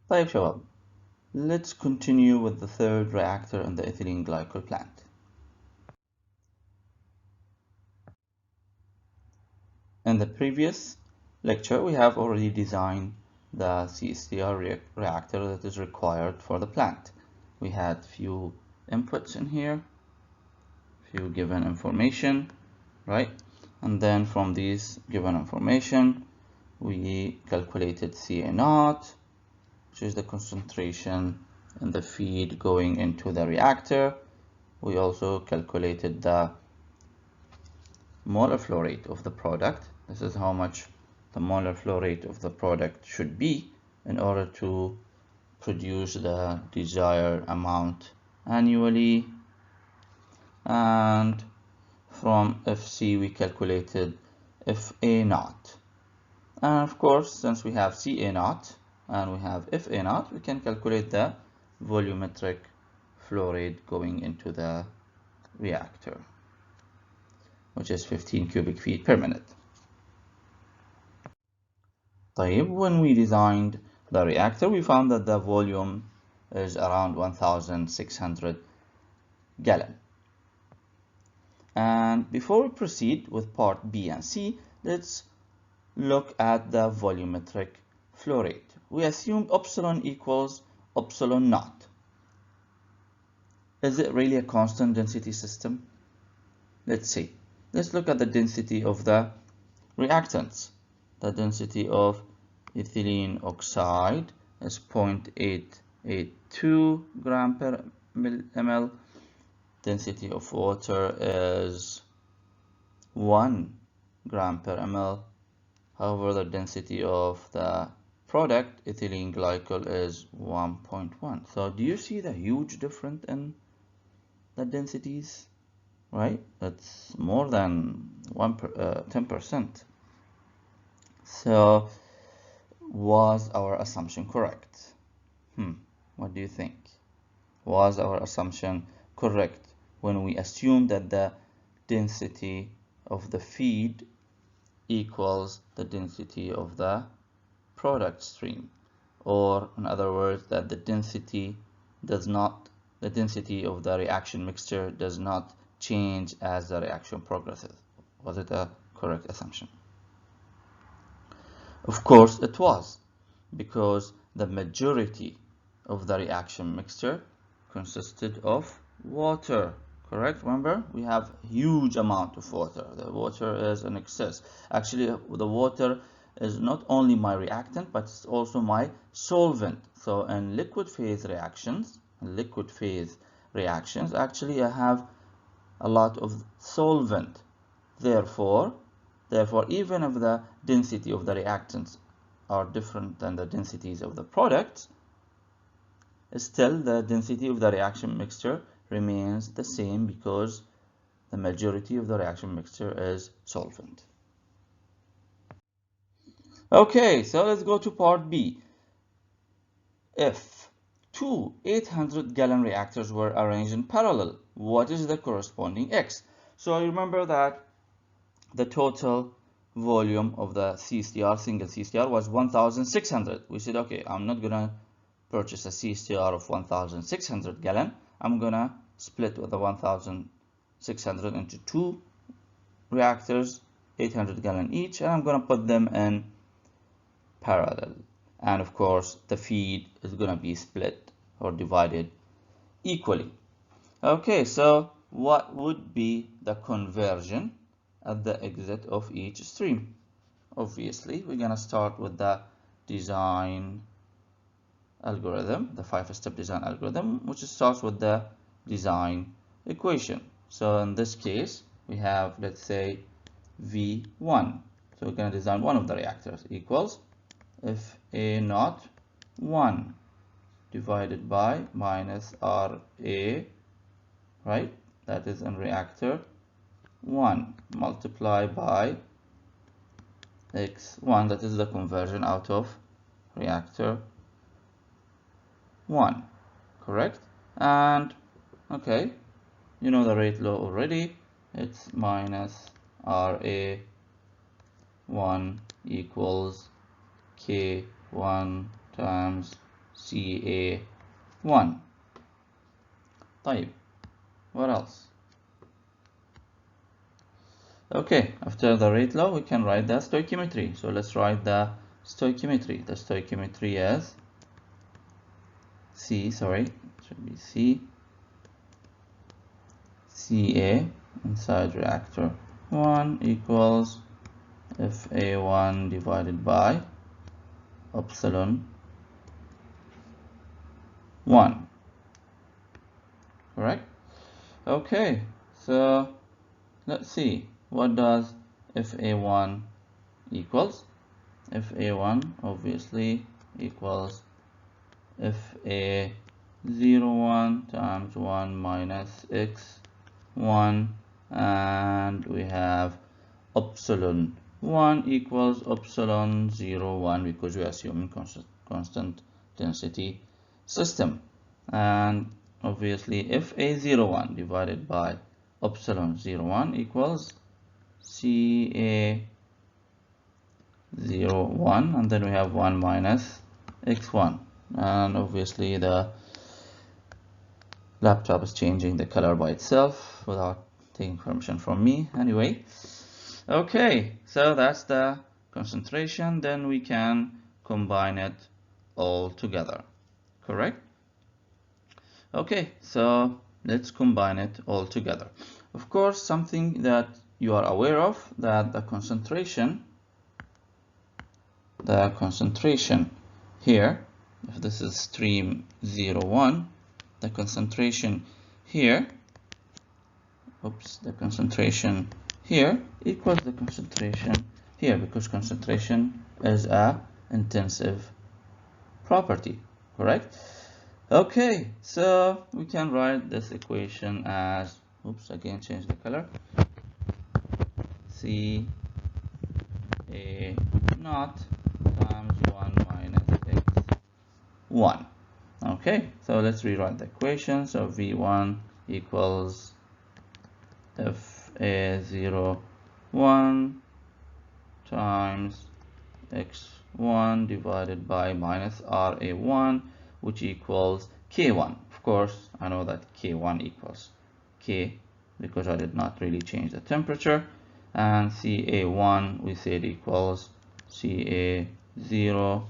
طيب شباب, let's continue with the third reactor in the ethylene glycol plant. In the previous lecture, we have already designed the CSTR reactor that is required for the plant. We had few inputs in here, few given information, right? And then from these given information, we calculated Ca0, which is the concentration in the feed going into the reactor. We also calculated the molar flow rate of the product. This is how much the molar flow rate of the product should be in order to produce the desired amount annually. And from FC we calculated FA0. And of course, since we have Ca0 and we have FA0, we can calculate the volumetric flow rate going into the reactor, which is 15 cubic feet per minute. طيب, when we designed the reactor, we found that the volume is around 1,600 gallon. And before we proceed with part B and C, let's look at the volumetric flow rate. We assumed epsilon equals epsilon naught. Is it really a constant density system? Let's see. Let's look at the density of the reactants. The density of ethylene oxide is 0.882 gram per ml. Density of water is 1 gram per ml. However, the density of the product, ethylene glycol, is 1.1. So do you see the huge difference in the densities? Right? It's more than 10%. So was our assumption correct? What do you think? Was our assumption correct when we assumed that the density of the feed equals the density of the product stream, or in other words, that the density of the reaction mixture does not change as the reaction progresses? Was it a correct assumption? Of course it was, because the majority of the reaction mixture consisted of water. Correct? Remember, we have huge amount of water. The water is in excess. Actually, the water is not only my reactant, but it's also my solvent. So in liquid phase reactions, actually I have a lot of solvent. Therefore, even if the density of the reactants are different than the densities of the products, still the density of the reaction mixture remains the same, because the majority of the reaction mixture is solvent. Okay, so let's go to part B. If two 800-gallon reactors were arranged in parallel, what is the corresponding X? So remember that the total volume of the CSTR, single CSTR, was 1,600. We said, okay, I'm not gonna purchase a CSTR of 1,600 gallon. I'm gonna split with the 1,600 into two reactors, 800 gallon each, and I'm gonna put them in parallel. And of course, the feed is gonna be split or divided equally. Okay, so what would be the conversion at the exit of each stream? Obviously, we're gonna start with the design algorithm, the 5-step design algorithm, which starts with the design equation. So in this case, we have, let's say, V1. So we're going to design one of the reactors equals FA0 1 divided by minus RA, right? That is in reactor 1, multiplied by X1, that is the conversion out of reactor 1, correct? And okay, you know the rate law already. It's minus RA1 equals K1 times Ca1. طيب, what else? Okay, after the rate law, we can write the stoichiometry. So let's write the stoichiometry. The stoichiometry is it should be Ca inside reactor 1 equals Fa1 divided by epsilon 1. Correct? Okay, so let's see. What does Fa1 equals? Fa1 obviously equals Fa01 times 1 minus x1, and we have epsilon 1 equals epsilon 01 because we are assuming constant density system. And obviously Fa01 divided by epsilon 01 equals Ca01, and then we have 1 minus x1. And obviously the laptop is changing the color by itself without taking permission from me. Anyway, okay, so that's the concentration. Then we can combine it all together. Correct? Okay, so let's combine it all together. Of course, something that you are aware of, that the concentration here, if this is stream 01, the concentration here, the concentration here equals the concentration here, because concentration is a intensive property. Correct? Okay, so we can write this equation as, again change the color, Ca naught times 1 minus x1. Okay, so let's rewrite the equation. So V1 equals Fa01 times x1 divided by minus Ra1, which equals K1. Of course, I know that K1 equals K because I did not really change the temperature. And Ca1 we said equals Ca0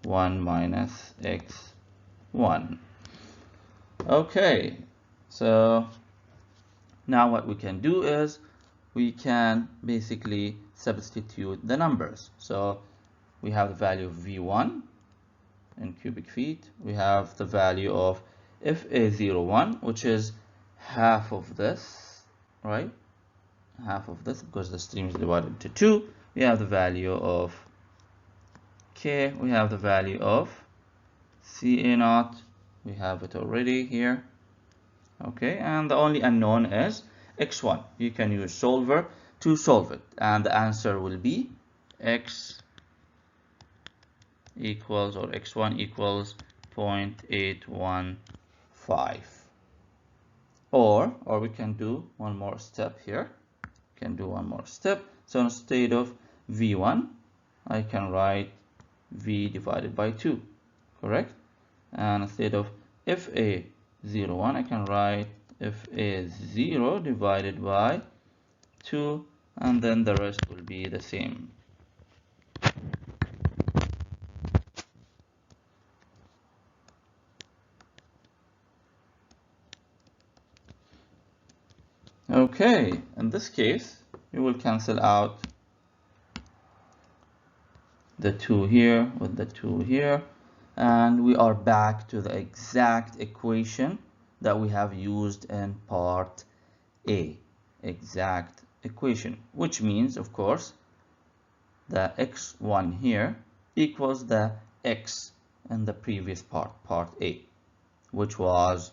1 minus x1. Okay, so now what we can do is we can basically substitute the numbers. So we have the value of V1 in cubic feet. We have the value of Fa01, which is half of this, right? Half of this, because the stream is divided into 2. We have the value of K. We have the value of Ca0. We have it already here. Okay, and the only unknown is x1. You can use solver to solve it, and the answer will be x equals, or x1 equals 0.815. Or we can do one more step here. So instead of V1, I can write V divided by 2, correct? And instead of Fa01, I can write Fa0 divided by 2, and then the rest will be the same. Okay, in this case, you will cancel out the 2 here with the 2 here, and we are back to the exact equation that we have used in part A. Exact equation, which means, of course, the x1 here equals the x in the previous part A, which was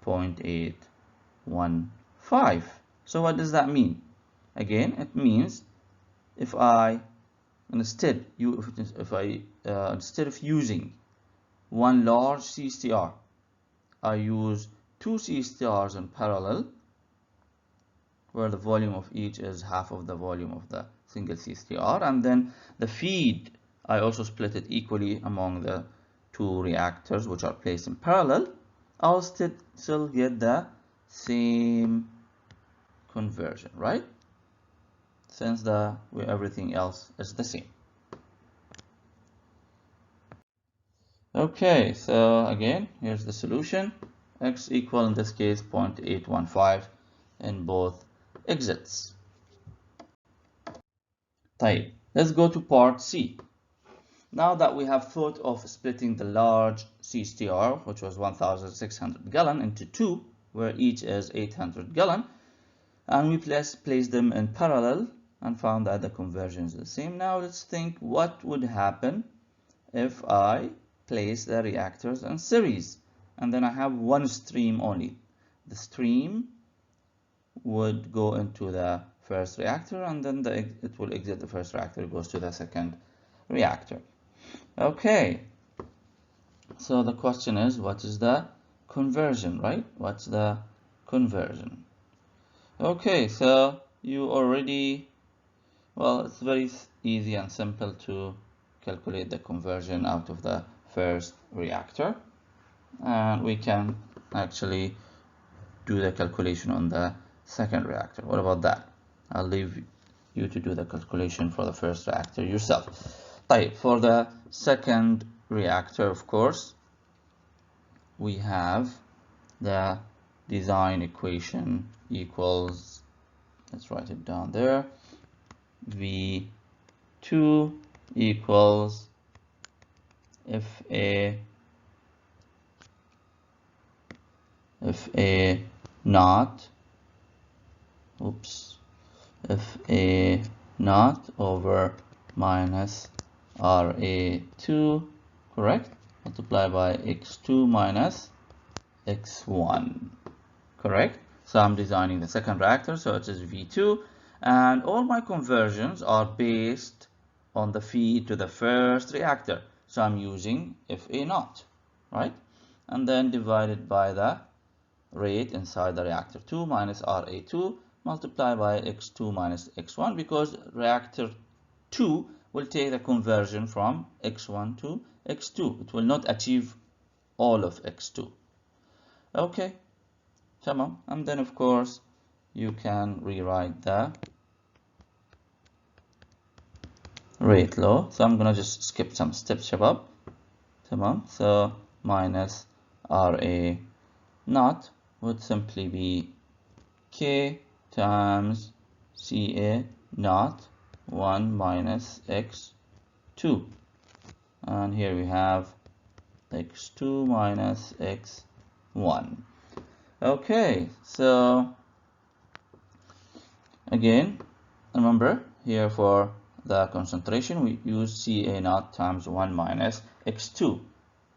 0.815. So what does that mean? Again, it means if I instead of using one large CSTR, I use 2 CSTRs in parallel, where the volume of each is half of the volume of the single CSTR, and then the feed, I also split it equally among the two reactors which are placed in parallel, I'll still get the same conversion, right? Since everything else is the same. Okay, so again, here's the solution. X equal in this case 0.815 in both exits. طيب, let's go to part C. Now that we have thought of splitting the large CSTR, which was 1,600 gallon, into two, where each is 800 gallon, and we placed them in parallel and found that the conversion is the same. Now let's think what would happen if I place the reactors in series, and then I have one stream only. The stream would go into the first reactor, and then it will exit the first reactor, it goes to the second reactor. Okay, so the question is, what is the conversion, right? What's the conversion? Okay, so you already, well, it's very easy and simple to calculate the conversion out of the first reactor, and we can actually do the calculation on the second reactor. What about that? I'll leave you to do the calculation for the first reactor yourself. For the second reactor, of course, we have the design equation equals, let's write it down there, V2 equals FA naught, FA naught over minus RA2, correct? Multiply by x2 minus x1, correct? So I'm designing the second reactor, so it is V2, and all my conversions are based on the feed to the first reactor. So I'm using FA naught, right? And then divided by the rate inside the reactor 2 minus RA2, multiply by x2 minus x1, because reactor 2 will take the conversion from x1 to x2. It will not achieve all of x2. Okay, tamam. And then of course you can rewrite the rate law. So I'm gonna just skip some steps, shabab. Tamam. So minus RA naught would simply be K times CA naught 1 minus x2, and here we have x2 minus x1. Okay, so again, remember here for the concentration we use CA naught times 1 minus x2,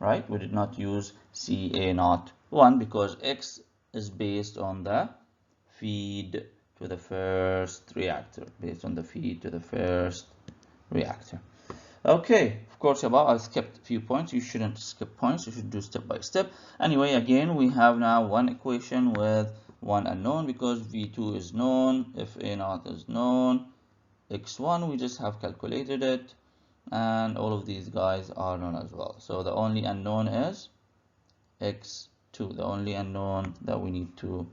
right? We did not use CA naught 1 because x is based on the feed to the first reactor, Okay, of course, I skipped a few points. You shouldn't skip points, you should do step by step. Anyway, again, we have now one equation with one unknown because V2 is known, FA naught is known, x1 we just have calculated it, and all of these guys are known as well. So the only unknown is x2. The only unknown that we need to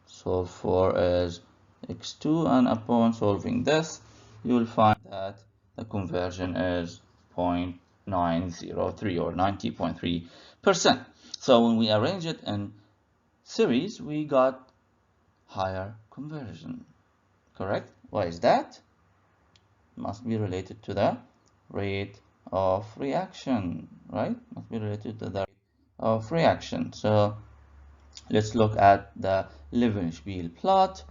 solve for is x2, and upon solving this you will find that the conversion is 0.903 or 90.3%. So when we arrange it in series we got higher conversion, correct? Why is that? Must be related to the rate of reaction, right? Must be related to the rate of reaction. So let's look at the Levenspiel plot,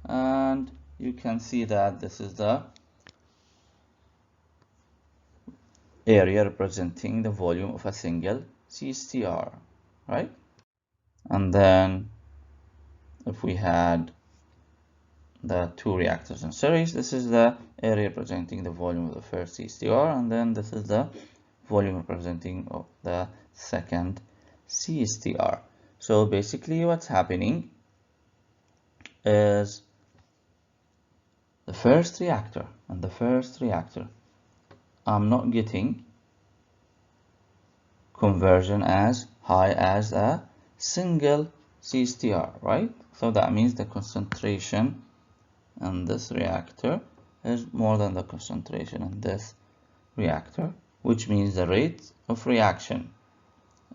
and you can see that this is the area representing the volume of a single CSTR, right? And then if we had the two reactors in series, this is the area representing the volume of the first CSTR, and then this is the volume representing of the second CSTR. So basically what's happening is the first reactor and the first reactor, I'm not getting conversion as high as a single CSTR, right? So that means the concentration in this reactor is more than the concentration in this reactor, which means the rate of reaction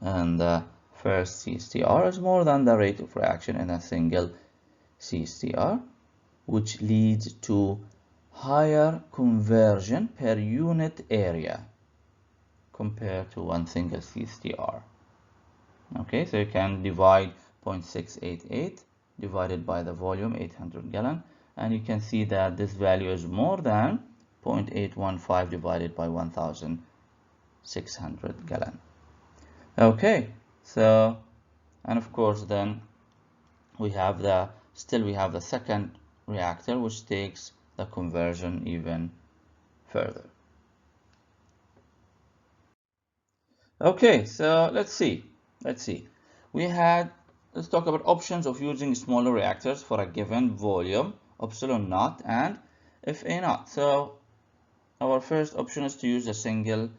in the first CSTR is more than the rate of reaction in a single CSTR, which leads to higher conversion per unit area compared to one single CSTR. Okay, so you can divide 0.688 divided by the volume 800 gallon, and you can see that this value is more than 0.815 divided by 1600 gallon. Okay, so, and of course then we have the second reactor, which takes the conversion even further. Okay, so let's talk about options of using smaller reactors for a given volume, epsilon naught and FA naught. So our first option is to use a single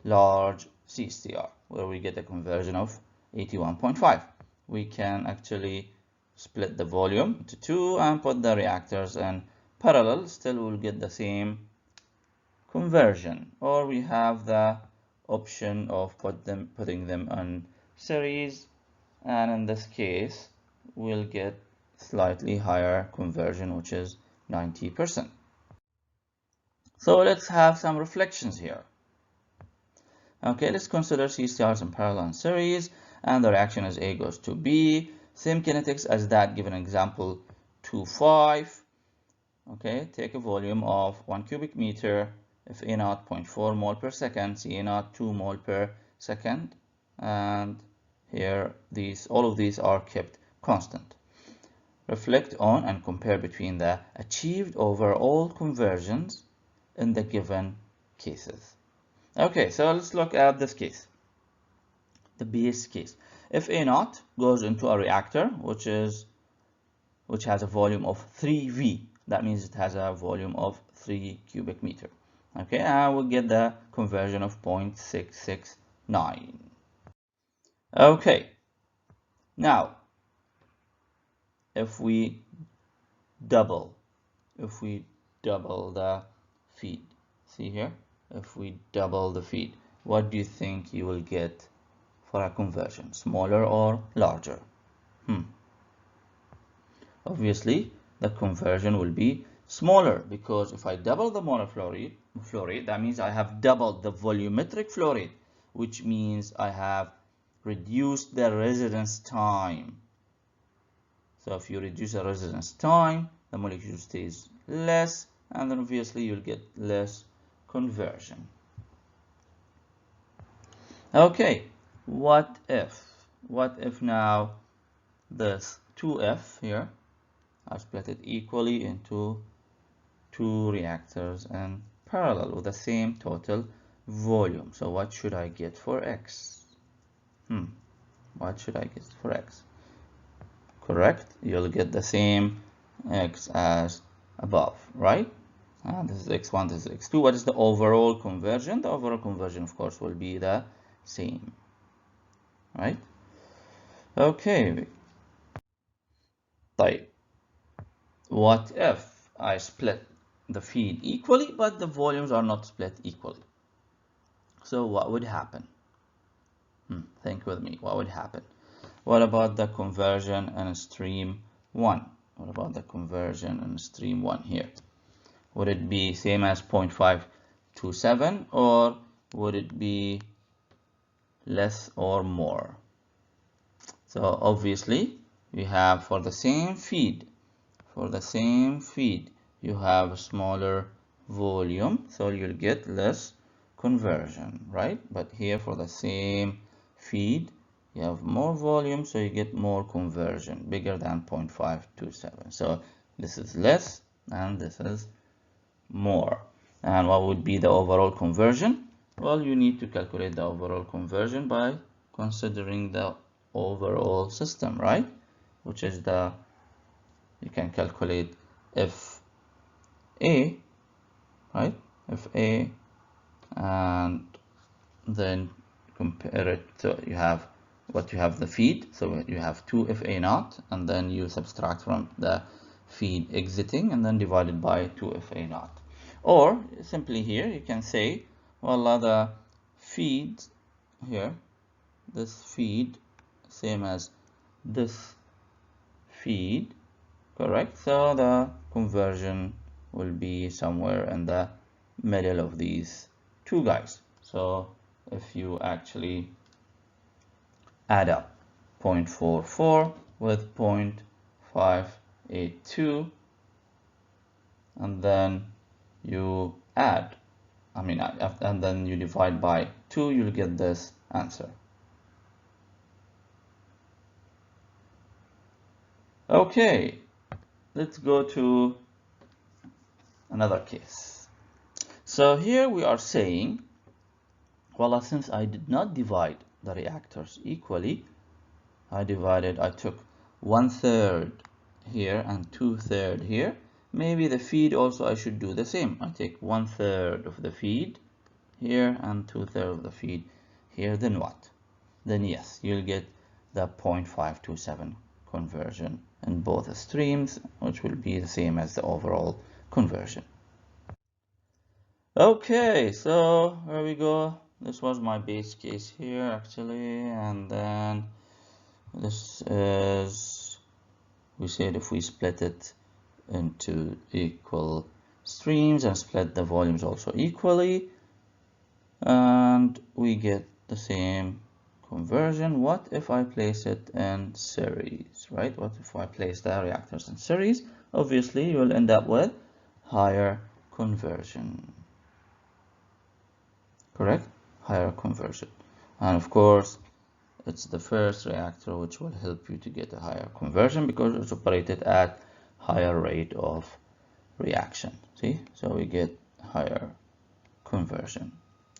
large CSTR, where we get a conversion of 81.5. We can actually split the volume into two and put the reactors in parallel. Still we'll get the same conversion. Or we have the option of putting them on series, and in this case we'll get slightly higher conversion, which is 90%. So let's have some reflections here. Okay, let's consider CSTRs in parallel and series, and the reaction as A goes to B. Same kinetics as that given example 2.5. Okay, take a volume of 1 cubic meter, FA naught 0.4 mole per second, CA naught 2 mole per second, and here all of these are kept constant. Reflect on and compare between the achieved overall conversions in the given cases. Okay, so let's look at this case, the base case. FA naught goes into a reactor which has a volume of 3V. That means it has a volume of 3 cubic meter. Okay, and we'll get the conversion of 0.669. Okay, now if we double the feed, see here, if we double the feed, what do you think you will get for a conversion, smaller or larger? Obviously the conversion will be smaller, because if I double the flow rate, that means I have doubled the volumetric flow rate, which means I have reduced the residence time. So if you reduce the residence time, the molecule stays less, and then obviously you'll get less conversion. Okay, what if now this 2F here, I split it equally into two reactors in parallel with the same total volume. So what should I get for X? What should I get for X? Correct, you'll get the same X as above, right? This is X1, this is X2. What is the overall conversion? The overall conversion, of course, will be the same, right? Okay. What if I split the feed equally, but the volumes are not split equally? So what would happen? Think with me. What would happen? What about the conversion in stream 1? What about the conversion in stream 1 here? Would it be same as 0.527, or would it be less or more? So obviously we have, for the same feed, you have a smaller volume, so you'll get less conversion, right? But here for the same feed, you have more volume, so you get more conversion, bigger than 0.527. So this is less and this is more. And what would be the overall conversion? Well, you need to calculate the overall conversion by considering the overall system, right? Which is you can calculate FA, right? FA, and then compare it to you have the feed, so you have 2 FA naught, and then you subtract from the feed exiting and then divide it by 2 FA naught. Or simply here you can say, well, the feed here, this feed same as this feed, correct? So the conversion will be somewhere in the middle of these two guys. So if you actually add up 0.44 with 0.582 and then you add, and then you divide by 2, you'll get this answer. Okay, let's go to another case. So here we are saying, well, since I did not divide the reactors equally, I took 1/3 here and 2/3 here. Maybe the feed also I should do the same. I take 1/3 of the feed here and 2/3 of the feed here. Then what? Then yes, you'll get the 0.527 conversion in both streams, which will be the same as the overall conversion. Okay, so here we go. This was my base case here actually, and then this is, we said if we split it into equal streams and split the volumes also equally, and we get the same conversion. What if I place it in series, right? What if I place the reactors in series? Obviously you will end up with higher conversion, correct? Higher conversion. And of course it's the first reactor which will help you to get a higher conversion because it's operated at higher rate of reaction. See, so we get higher conversion.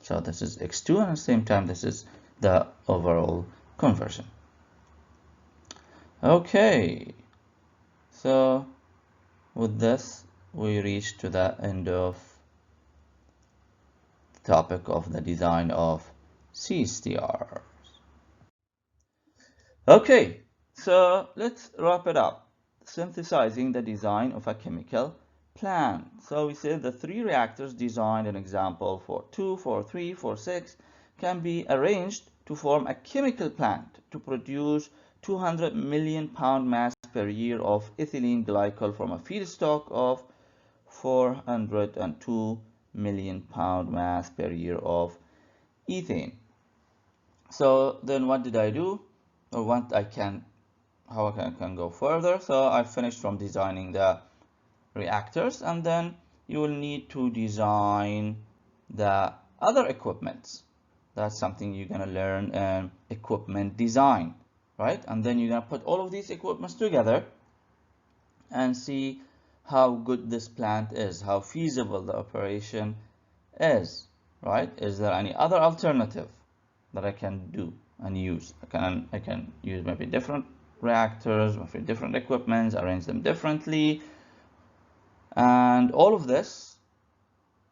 So this is X2, and at the same time this is the overall conversion. Okay, so with this we reach to the end of the topic of the design of CSTR. Okay, so let's wrap it up. Synthesizing the design of a chemical plant. So we said the 3 reactors designed in example 4.2, 4.3, 4.6 can be arranged to form a chemical plant to produce 200 million pound mass per year of ethylene glycol from a feedstock of 402 million pound mass per year of ethane. So then what did I do? Or what how I can go further. So I finished from designing the reactors, and then you will need to design the other equipments. That's something you're gonna learn in equipment design, right? And then you're gonna put all of these equipments together and see how good this plant is, how feasible the operation is, right? Is there any other alternative that I can do and use? I can use maybe different reactors, maybe different equipments, arrange them differently, and all of this,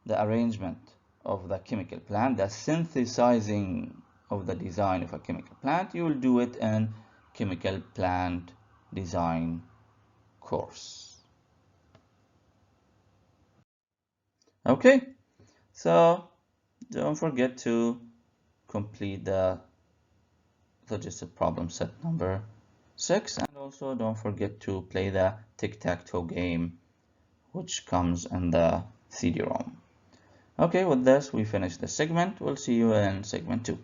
the arrangement of the chemical plant, the synthesizing of the design of a chemical plant, you will do it in chemical plant design course. Okay, so don't forget to complete the suggested problem set number 6, and also don't forget to play the tic-tac-toe game which comes in the CD-ROM. Okay, with this we finish the segment. We'll see you in segment 2.